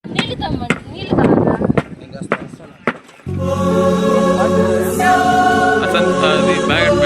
నీళ్ళు తమ్మండి, నీళ్ళు కావాలా? అది బ్యాగ్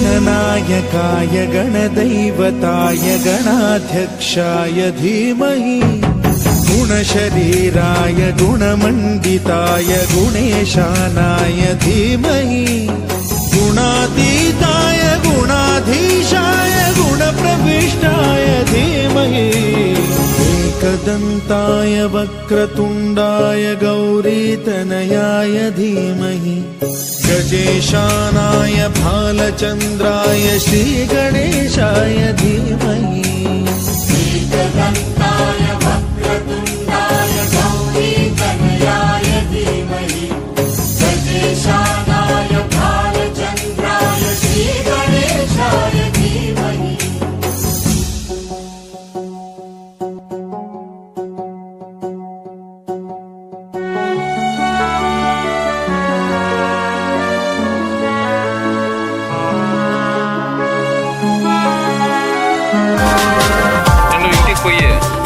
गणनायकाय गणदैवताय गणाध्यक्षाय धीमहि गुणशरीराय गुणमण्डिताय गुणेशानाय धीमहि गुणातीताय गुणाधीशाय गुणप्रविष्टाय धीमहि एकदन्ताय वक्रतुण्डाय गौरीतनयाय धीमहि गजेशानाय भालचन्द्राय श्रीगणेशाय धीमहि एकदन्ताय वक्रतुण्डाय गौरीतनयाय धीमहि गजेशानाय भालचन्द्राय श्रीगणेशाय धीमहि పోయి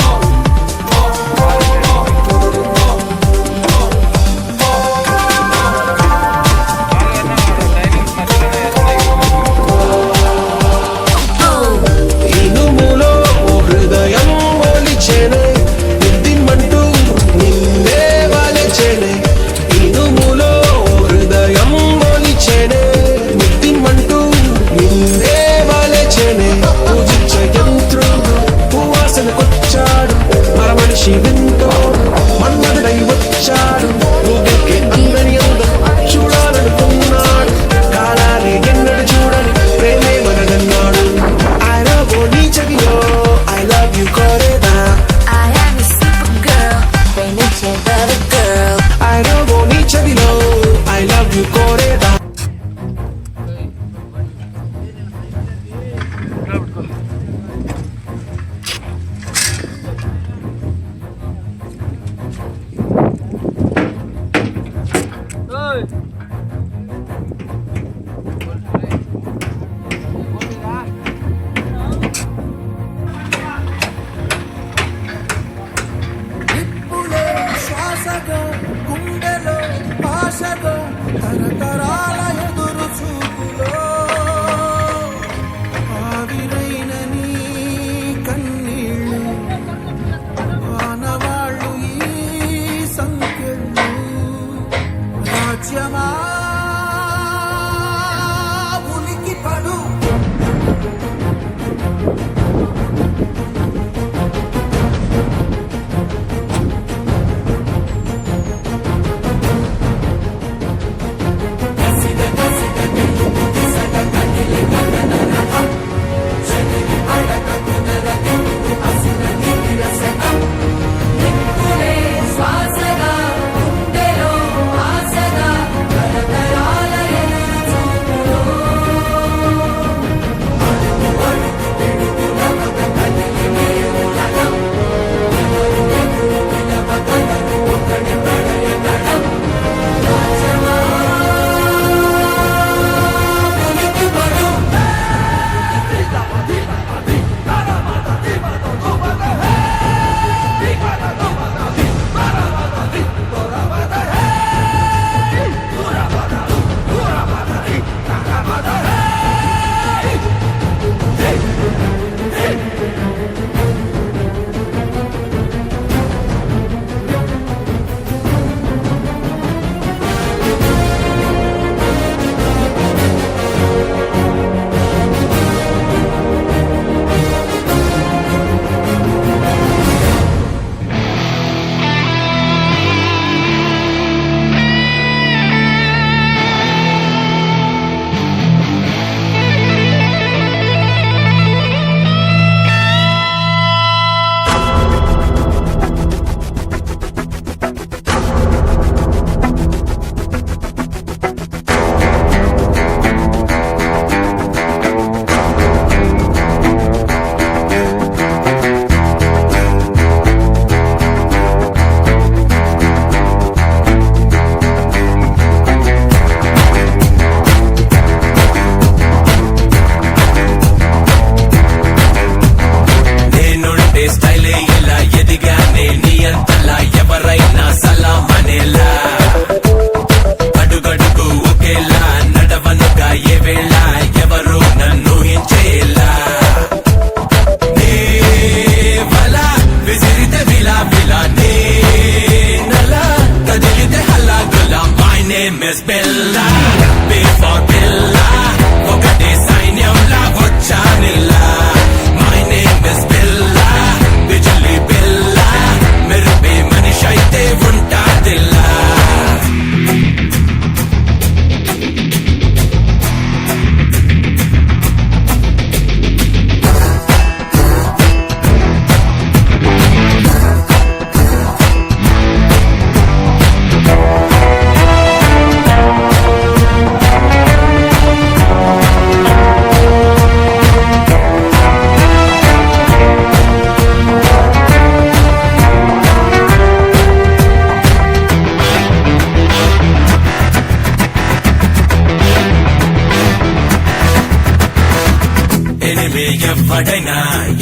ఏ ఎవడైనా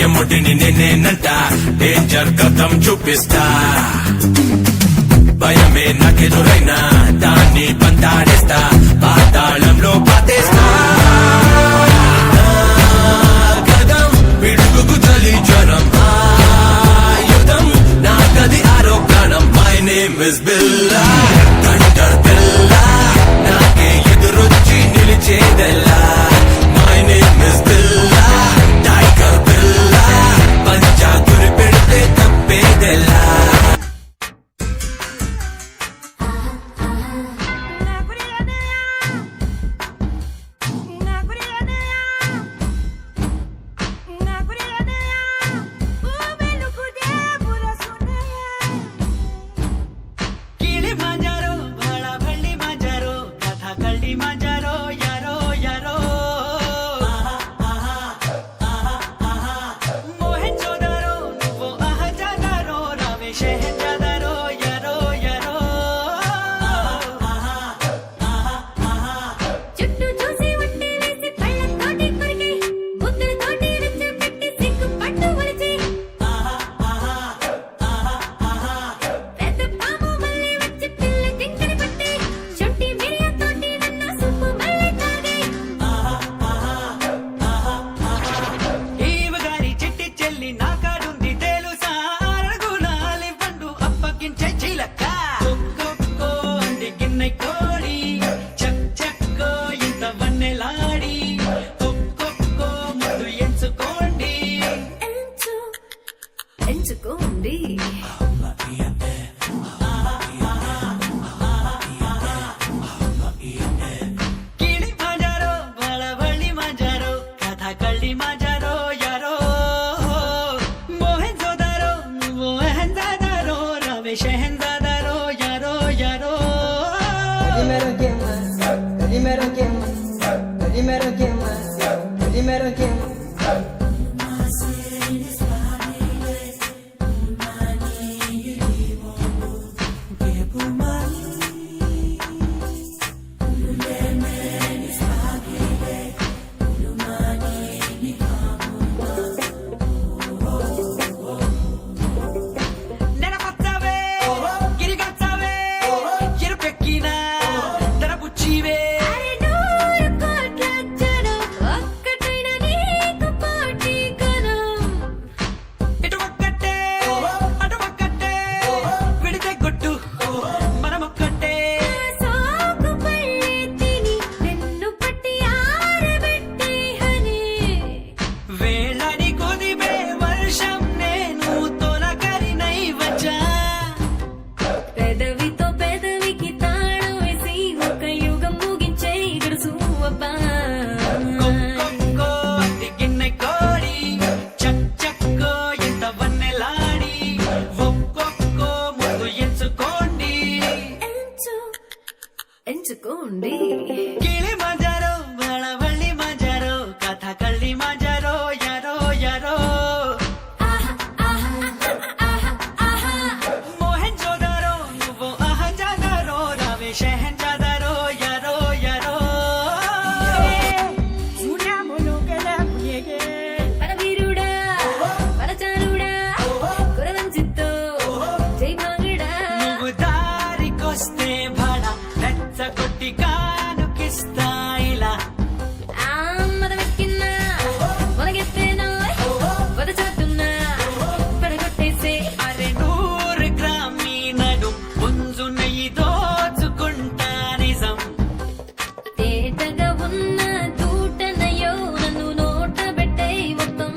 ఎముడిని నేనేనంట డేంజర్ కథం చూపిస్తా భయమే నాకెదురైనా దాన్ని పంతాడేస్తా పాతాళంలో పాతేస్తా కదం పిడుగుకు చలి జ్వరం ఆయుధం నాకది ఆరోగ్యానం my name is Billa thunder బిల్లా నాకే ఎదురొచ్చి నిలిచేదెల్లా my name is Billa tiger బిల్లా పంజా గురి పెడితే తప్పేదెల్లా చుట్టూ చూసి ఒట్టి వేసి పళ్ళతోటి కొరికి ముద్దులతోటి రెచ్చగొట్టి సిగ్గు పట్టు ఒలిచి పెద్ద పాము మళ్ళీ వచ్చి పిల్ల జింకని పట్టి చుట్టి మిరియాతోటి నన్ను సుప్పు మళ్ళీ తాగి ఈవగారి చిట్టి చెల్లి నా కాడుంది తెలుసా అరగులాలి పండు అప్పగించే చిలక కొక్కో అంది గిన్నె కోడి చక్ చక్కో ఇంత వన్నెలాడి ఒక్కొక్కో ముందు ఎంచుకోండి ఎంచుకోండి కిళి మాజారో బళబళి మాజారో కథ కళ్ళి మాజారో యారో మోహన్ జోదారో నువ్వు అహంజాదారో రవి షహంజాదారో యారో యారో Primero que más, primero que más, primero que más, primero que más. నెరపచ్చవే గిరిగచ్చవే ఎరుపెక్కిన దరబుచ్చివే అరే నూరు కోట్ల జనం ఒక్కటైన నీకు పోటీ కనం ఇటు ఒక్కటే అటు ఒక్కటే విడితే గుట్టు మనమొక్కటే సాకు పళ్ళే తిని నిన్ను పట్టి ఆరబెట్టే హని వేళని కుదివే వర్షం నేను తొలకరినై వచ్చా పెదవితో పెదవికి తాళం వేసి ఒక యుగం ముగించే గడుసు అబ్బా కొక్కో అంది గిన్నె కోడి చక్ చక్కో ఎంత వన్నెలాడి ఒక్కొక్కో ముందు ఎంచుకోండి ఎంచుకోండి కిళి మాజారో బళబళి మాజారో కథ కళ్ళి మాజారో యారో యారో మోహన్ జోదారో నువ్వు అహంజాదారో రవి షహంజాదారో యారో యారో పరవీరుడా పరచారుడా కురవంచిత్తో జై భాంగడా నువ్వు దారికొస్తే భడ రెచ్చగొట్టి కానుకిస్తా ఇలా మదవెక్కిన్నా మొదగెత్తేనో వదచాతున్నా పడగొట్టేసే అరే 100 గ్రామీణడు పుంజు నెయ్యి దోచుకుంటా నిజం తేటగా ఉన్న దూటనయో నన్ను నోట పెట్టే మొత్తం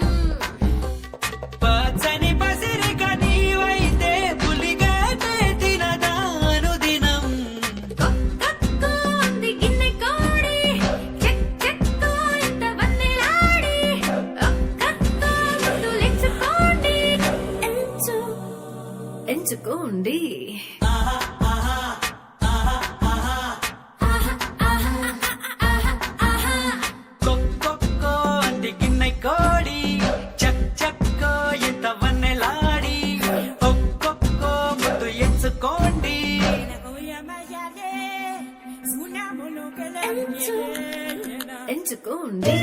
పచ్చని పసిరిక నీవైతే పులిగాటే తినదాను దినం కక్కో అంది గిన్నె కోడి చెక్ చెక్కో ఇంత వన్నెలాడి కక్కో ముద్దులెంచుకోండి ఎంచుకోండి కొక్కో అంది గిన్నె కోడి చక్ చక్కో ఎంత వన్నెలాడి ఒక్కొక్కో ముద్దు ఎంచుకోండి ఎంచుకోండి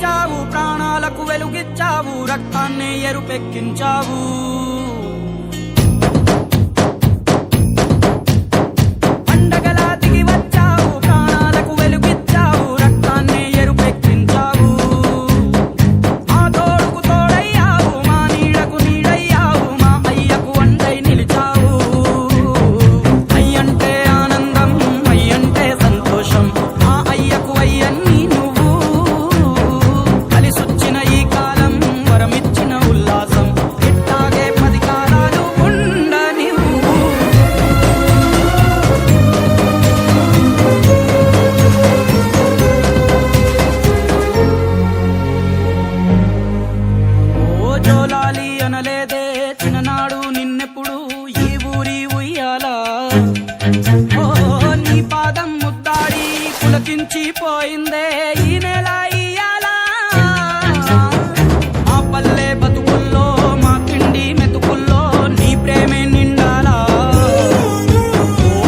వచ్చావు, ప్రాణాలకు వెలుగిచ్చావు, రక్తాన్ని ఎరుపెక్కించావు. పండగలా దిగి వచ్చావు, ప్రాణాలకు వెలుగిచ్చావు, రక్తాన్ని ఎరుపెక్కించావు. మా తోడుకు తోడయ్యావు, మా నీడకు నీడయ్యావు, మా అయ్యకు అండై నిలిచావు. అయ్యంటే ఆనందం, అయ్యంటే సంతోషం, మా అయ్యకు అయ్యన్ని నువ్వు. కలిసొచ్చిన ఈ కాలం వరమిచ్చిన ఉల్లాసం, ఇట్టాగే 10 కాలాలు ఉండనివ్వు. ఓ జోలాలి అనలేదే చిన్ననాడు నిన్నెప్పుడు ఈ ఊరి ఉయ్యాలా. ఓ నీ పాదం ముద్దాడి పులకించిపోయిందే ఈ నెల ఇయ్యాలా. మా పల్లె బతుకుల్లో, మా తిండి మెతుకుల్లో నీ ప్రేమే నిండాలా.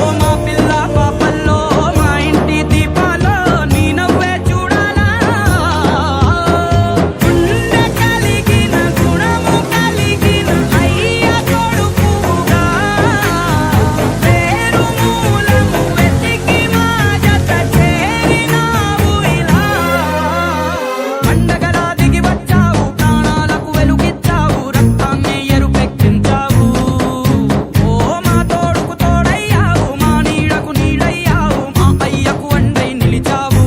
ఓ మా పిల్ల పాపల్లో, మా ఇంటి దీపాల్లో నీ నవ్వే చూడాలా. గుండె కలిగిన గుణము కలిగిన అయ్య కొడుకుగా, పేరు మూలము వెతికి మా జత చేరినావు ఇలా. పండగలా దిగి వచ్చావు, ప్రాణాలకు వెలుగిచ్చావు, రక్తాన్ని ఎరుపెక్కించావు. ఓ మా తోడుకు తోడయ్యావు, మా నీడకు నీడయ్యావు, మా అయ్యకు అండై నిలిచావు.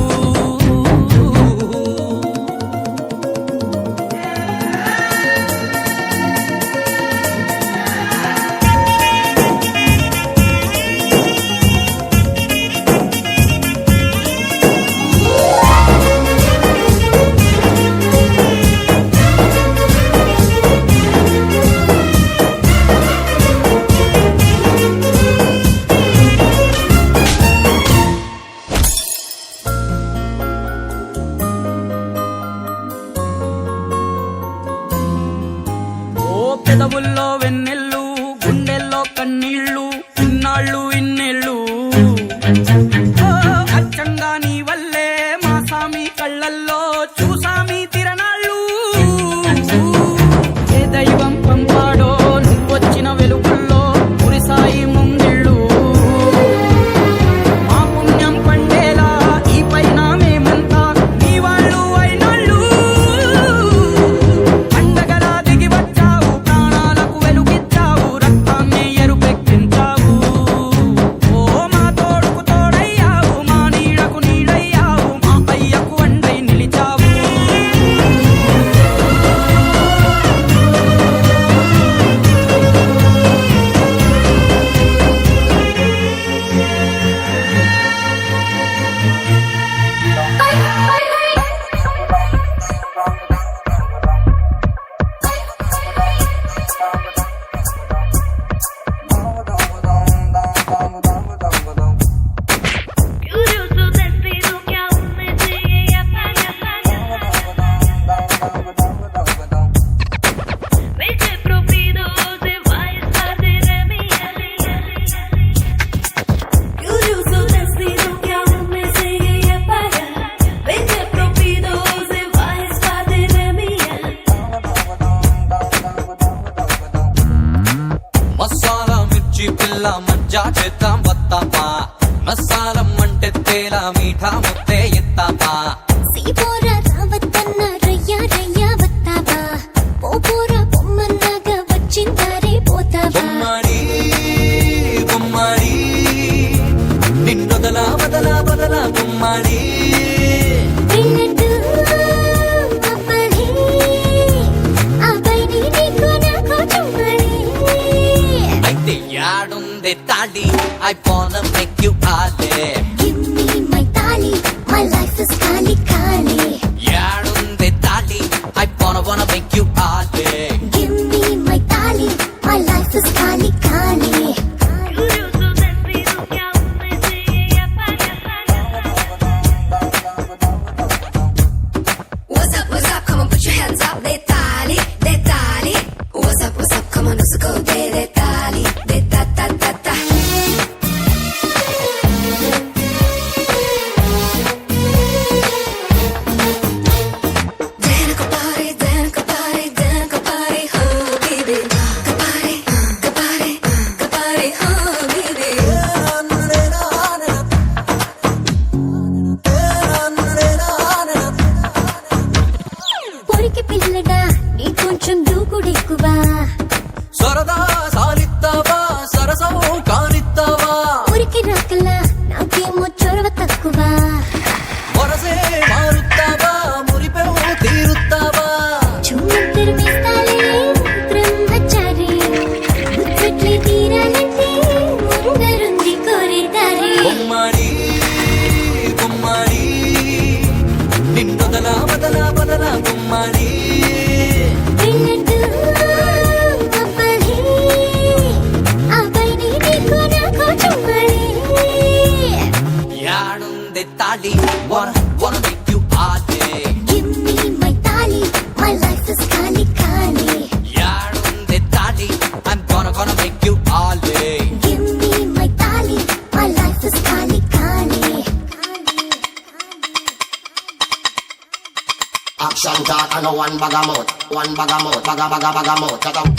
ఓ పెదవుల్లో వెన్నెల్లు, గుండెల్లో కన్నీళ్ళు, ఇన్నాళ్ళు ఇన్నేళ్ళు. ఓ అచ్చంగా నీ వల్లే మా సామి కళ్ళల్లో చూసామి తిరణాళ్ళు. ఏ దైవం పంపాడో నువ్వొచ్చిన వెలుగుల్లో కురిసాయి ముంగిళ్ళు. మా పుణ్యం పండేలా ఈ పైన మేమంతా నీ వాళ్ళు అయినాళ్ళు. పండగలా దిగి వచ్చావు, ప్రాణాలకు వెలుగిచ్చావు, రక్తాన్ని ఎరుపెక్కించావు. ఓ మా తోడుకు తోడయ్యావు, మా నీడకు నీడయ్యావు, మా అయ్యకు అండై నిలిచావు. Curioso destino que aún me sigue y apaga. Vete propido de estar de mí. Curioso destino que aún me sigue y apaga. Vete propido de estar de mí. Masala మిర్చి పిల్ల మజ్జా చేద్దాం వస్తామా, మసాలం అంటే తేలా మీఠా ముద్దే ఎత్తామా. సీపోరా రావద్దన్న రయ్యా రయ్యా వస్తావా, పోపోరా పొమ్మన్నాగా వచ్చిందారే పోతావా. గుమ్మడి గుమ్మడి నిన్నొదలా బదలా బదలా గుమ్మడి. విన్నట్టు అప్పలే, ఆ పైని నీకు నాకు చుమ్మడి. అయితే యాడుంది తాడి, I wanna make you ఆడే. Give me my tali, my life is kali kali. యాడుంది తాడి, I wanna make you ఆడే. Give me my tali, my life is kali kali. Curioso destino que aún me sigue y apaga. What's up, come on, put your hands up, de tali. What's up, come on, let's go, de tali, de ta ta ta ta. సరసవు కానిస్తావా ఊరికి రాకలా నాకేమో చొరవ తక్కువ వరసే మారుతావా మురిపెవు తీరుతావా చుమ్మత్తరు వేస్తాలే బ్రహ్మచారి ముచ్చట్లే తీరాలంటే ముందరుంది కోరేదారి బొమ్మడి బొమ్మడి నిన్నొదలా బదలా బదలా బొమ్మడి వెళ్ళట్టు అవ్వాలి ఆ పైనే నీకు నాకు చుమ్మడి యాడుంది తాళి wanna make you party Give me my tali, my life is kali kali. యాడుంది తాళి I'm gonna make you all day Give me my tali, my life is kali kali. Action talk and one bag of mouth. One bag of mouth, bag of mouth. Take out.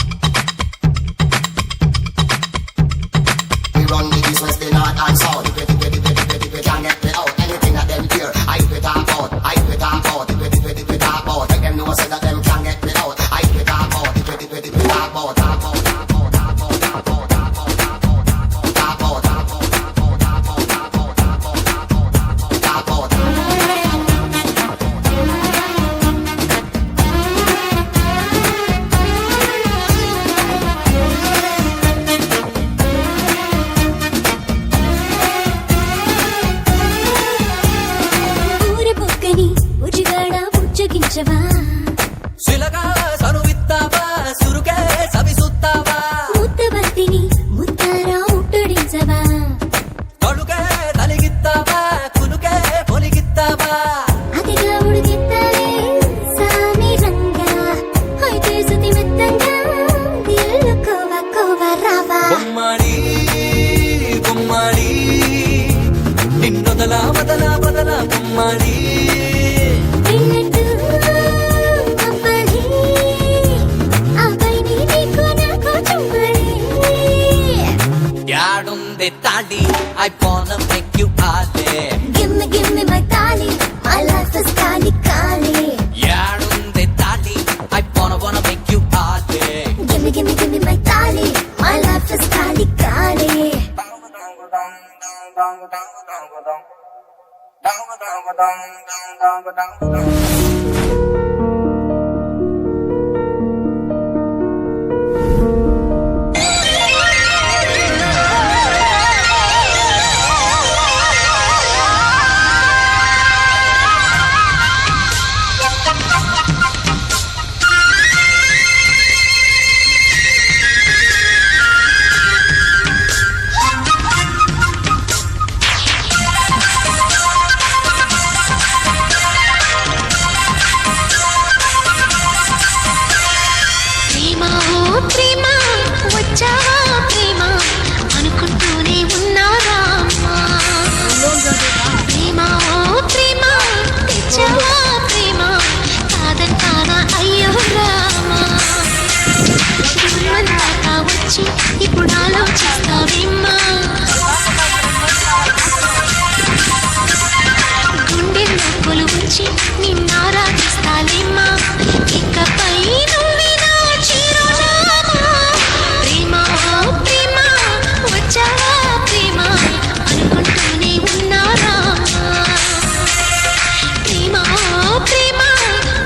We run the east, west, the north and south. They can't get me out. Anything that them hear, I talk out. I talk out. They talk out. Make them know say that them can't get me out. I talk out. They talk out. Talk out. Talk out. Talk out. Talk out. Talk out. Talk out. Talk out. Talk out. ఊరి బొక్కని ఉజిగాడ బుజ్జగించవా సిలగా సరువిత్తావా సురుకే సవిసుత్తావా ముద్దబంతిని ముద్దారా ముట్టడించవా తడుకే తలిగిత్తావా కునుకే పొలిగిత్తావా అదిగా ఉడికిత్తాలే సామి రంగా అయితే సుతి మెత్తంగా దిల్లు కోవ కోవ రావా బొమ్మడి బొమ్మడి నిన్నొదలా బదలా బదలా బొమ్మడి వెళ్ళట్టు అవ్వాలి ఆ పైనే నీకు నాకు చుమ్మడి యాడుంది తాళి I wanna make you all day Give me my tali, my life is kali kali. యాడుంది తాళి I wanna make you all day Give me my tali, my life is kali kali. ప్రేమ ఓ ప్రేమ వచ్చావా ప్రేమ అనుకుంటూనే ఉన్నారా ప్రేమ ఓ ప్రేమ తెచ్చావా ప్రేమ కాదంటానా అయ్యో రామా దూరమందాకా వచ్చి ఇప్పుడు ఆలోచిస్తావేమ్మా గుండె నొప్పులు వచ్చి నిన్నారాధిస్తాలేమ్మా ఇకపై నువ్వే నా చిరునామా ప్రేమ ఓ ప్రేమ వచ్చావా ప్రేమ అనుకుంటూనే ఉన్నారా ప్రేమ ఓ ప్రేమ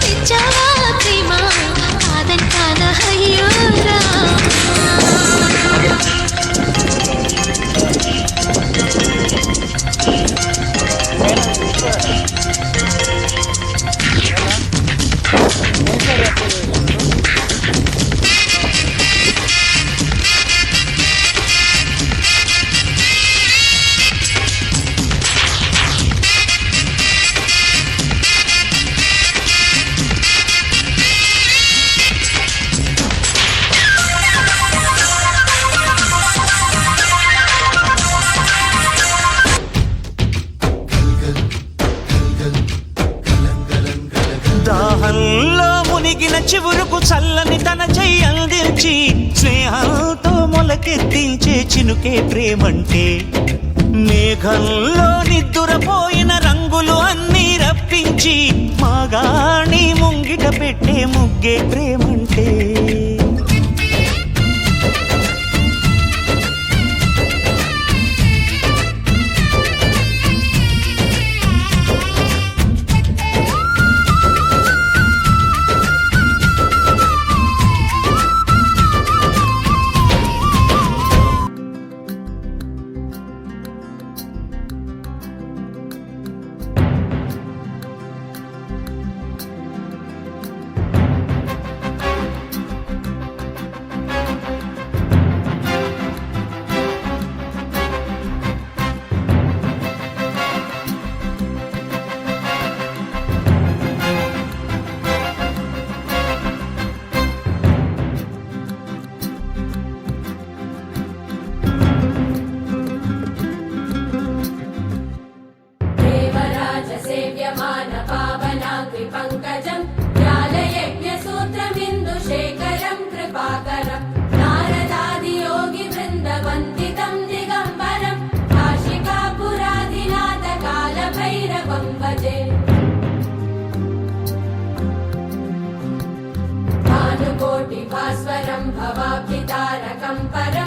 తెచ్చావా ప్రేమ కాదంటానా అయ్యో రామా దాహంలో మునిగిన చివురుకు చల్లని తన చెయ్యి అందించి స్నేహంతో మొలకెత్తించే చినుకే ప్రేమంటే మేఘంలో నిద్దురపోయిన రంగులు అన్నీ రప్పించి మాగాణి ముంగిట పెట్టే ముగ్గే ప్రేమంటే పాన